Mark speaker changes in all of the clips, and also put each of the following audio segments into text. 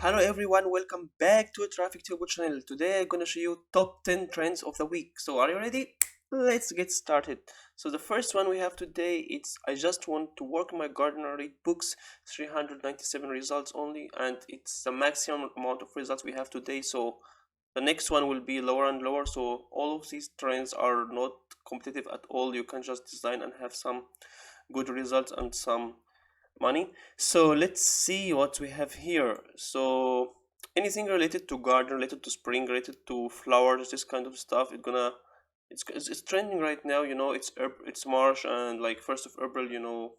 Speaker 1: Hello everyone, welcome back to Traffic Table channel. Today I'm gonna show you top 10 trends of the week. So are you ready? Let's get started. So the first one we have today, it's I just want to work in my garden and read books, 397 results only, and it's the maximum amount of results we have today. So the next one will be lower and lower. So all of these trends are not competitive at all. You can just design and have some good results and some money. So let's see what we have here. So anything related to garden, related to spring, related to flowers, this kind of stuff, it's trending right now. It's March and like 1st of April.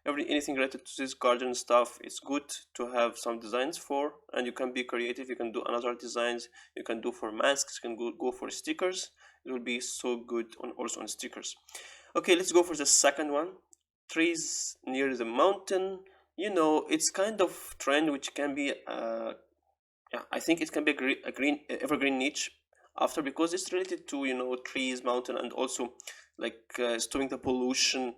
Speaker 1: Anything related to this garden stuff, it's good to have some designs for, and you can be creative. You can do another designs. You can do for masks. You can go for stickers. It will be so good on also on stickers. Okay, let's go for the second one. Trees near the mountain. It's kind of trend which can be yeah, I think it can be a green evergreen niche after, because it's related to trees, mountain, and also like stopping the pollution.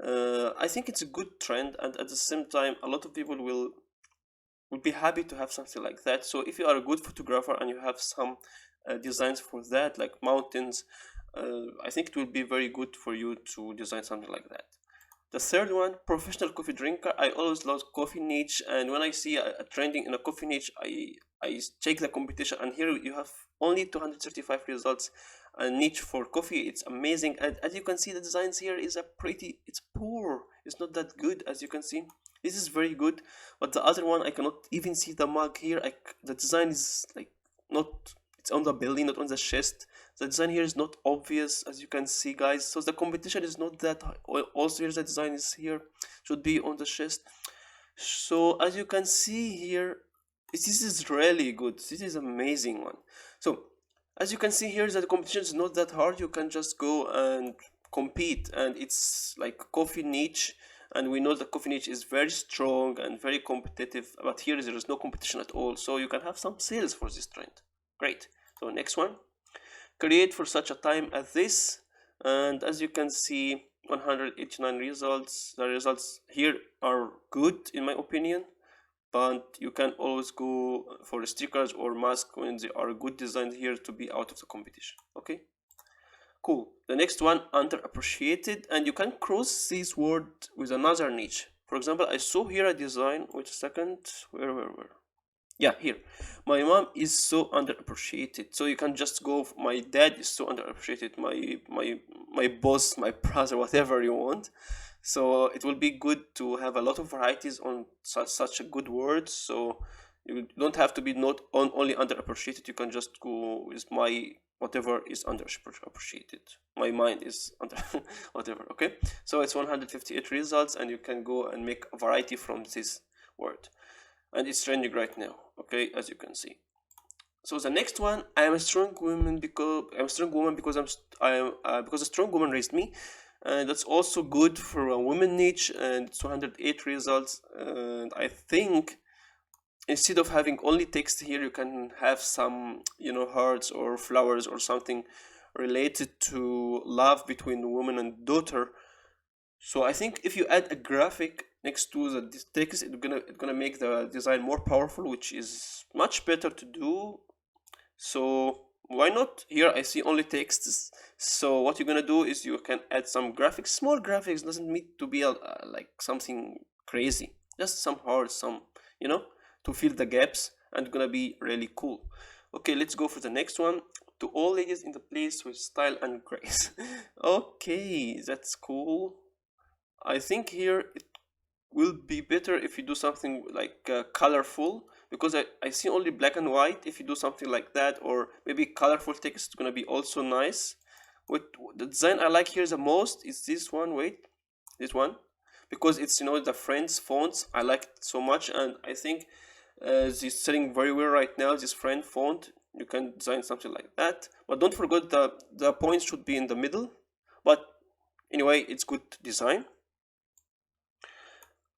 Speaker 1: I think it's a good trend, and at the same time a lot of people will be happy to have something like that. So if you are a good photographer and you have some designs for that, like mountains, I think it will be very good for you to design something like that. The third one, professional coffee drinker. I always love coffee niche, and when I see a trending in a coffee niche, I check the competition, and here you have only 235 results. A niche for coffee, it's amazing, and as you can see, the designs here is it's poor. It's not that good, as you can see. This is very good, but the other one I cannot even see the mug here. The design is like not. It's on the belly, not on the chest. The design here is not obvious, as you can see, guys. So the competition is not that high. Also here the design is here, should be on the chest. So as you can see here, this is really good. This is amazing one. So as you can see here, the competition is not that hard. You can just go and compete, and it's like coffee niche, and we know the coffee niche is very strong and very competitive, but here there is no competition at all, so you can have some sales for this trend. Great. So next one, create for such a time as this, and as you can see, 189 results. The results here are good in my opinion, but you can always go for stickers or mask when they are good designs here to be out of the competition. Okay, cool. The next one, underappreciated, and you can cross this word with another niche. For example, I saw here a design. Wait a second. Where? Yeah, here. My mom is so underappreciated. So you can just go. My dad is so underappreciated. My boss, my brother, whatever you want. So it will be good to have a lot of varieties on such a good word. So you don't have to be not on only underappreciated. You can just go with my whatever is underappreciated. My mind is under whatever. Okay. So it's 158 results, and you can go and make a variety from this word, and it's trending right now. Okay, as you can see. So the next one, I am a strong woman because because a strong woman raised me, and that's also good for a women niche, and it's 108 results. And I think instead of having only text here, you can have some hearts or flowers or something related to love between woman and daughter. So I think if you add a graphic next to the text, it's gonna make the design more powerful, which is much better to do. So why not? Here I see only texts. So what you're gonna do is you can add some graphics. Small graphics doesn't need to be like something crazy. Just some hearts, some to fill the gaps, and it's gonna be really cool. Okay, let's go for the next one. To all ladies in the place with style and grace. Okay, that's cool. I think here it will be better if you do something like colorful, because I see only black and white. If you do something like that, or maybe colorful text, it's gonna be also nice. What the design I like here the most is this one. Wait, this one, because it's the Friends fonts. I like it so much, and I think it's selling very well right now. This Friend font, you can design something like that, but don't forget the points should be in the middle. But anyway, it's good design.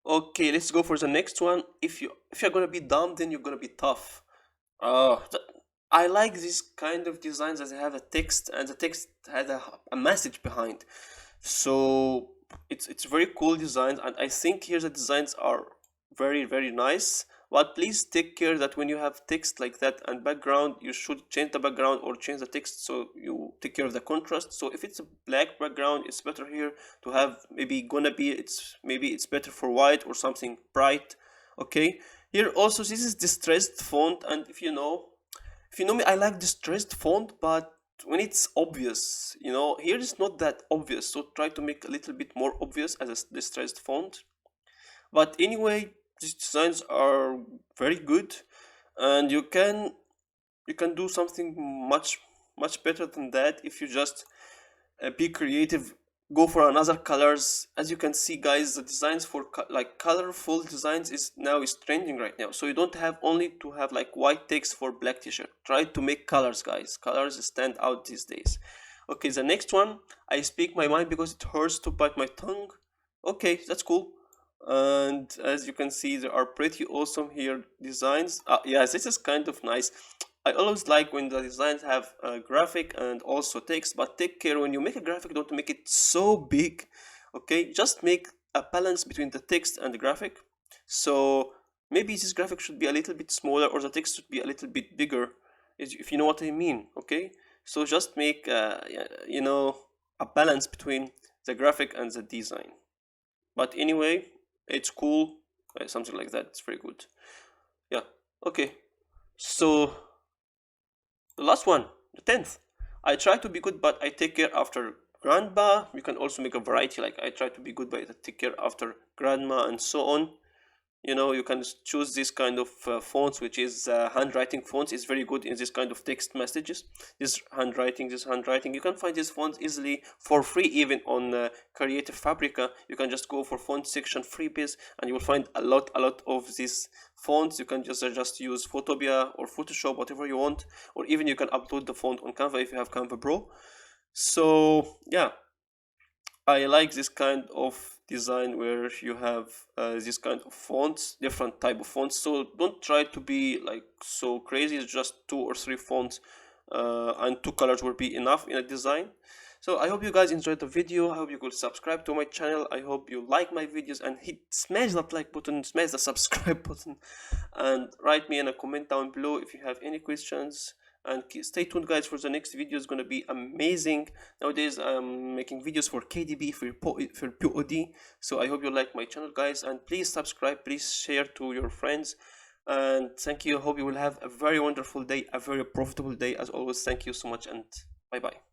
Speaker 1: Okay, let's go for the next one. If you're gonna be dumb, then you're gonna be tough. I like this kind of designs that have a text, and the text has a message behind. So it's very cool designs, and I think here the designs are very nice. But please take care that when you have text like that and background, you should change the background or change the text, so you take care of the contrast. So if it's a black background, it's better here to have maybe gonna be, it's better for white or something bright. Okay, here also this is distressed font, and if you know me, I like distressed font, but when it's obvious, here it's not that obvious, so try to make a little bit more obvious as a distressed font. But anyway, these designs are very good, and you can do something much better than that if you just be creative, go for another colors. As you can see, guys, the designs for like colorful designs is trending right now, so you don't have only to have like white text for black t-shirt. Try to make colors, guys. Colors stand out these days. Okay, the next one, I speak my mind because it hurts to bite my tongue. Okay, that's cool. And as you can see, there are pretty awesome here designs. Yeah, this is kind of nice. I always like when the designs have a graphic and also text, but take care when you make a graphic, don't make it so big. Okay, just make a balance between the text and the graphic. So maybe this graphic should be a little bit smaller, or the text should be a little bit bigger, if you know what I mean. Okay, so just make a balance between the graphic and the design. But anyway, it's cool. Something like that, it's very good. Yeah. Okay, so the last one, the 10th. I try to be good, but I take care after grandpa. You can also make a variety, like I try to be good, but I take care after grandma, and so on. You can choose this kind of fonts, which is handwriting fonts. Is very good in this kind of text messages. This handwriting, you can find these fonts easily for free, even on Creative Fabrica. You can just go for font section freebies, and you will find a lot of these fonts. You can just use Photopea or Photoshop, whatever you want, or even you can upload the font on Canva if you have Canva Pro. So yeah, I like this kind of design where you have this kind of fonts, different type of fonts. So don't try to be like so crazy. It's just 2 or 3 fonts, and 2 colors will be enough in a design. So I hope you guys enjoyed the video. I hope you could subscribe to my channel. I hope you like my videos and smash that like button, smash the subscribe button, and write me in a comment down below if you have any questions. And stay tuned, guys, for the next video. Is gonna be amazing. Nowadays I'm making videos for KDB, for POD. So I hope you like my channel, guys, and please subscribe, please share to your friends, and thank you. I hope you will have a very wonderful day, a very profitable day as always. Thank you so much, and bye bye.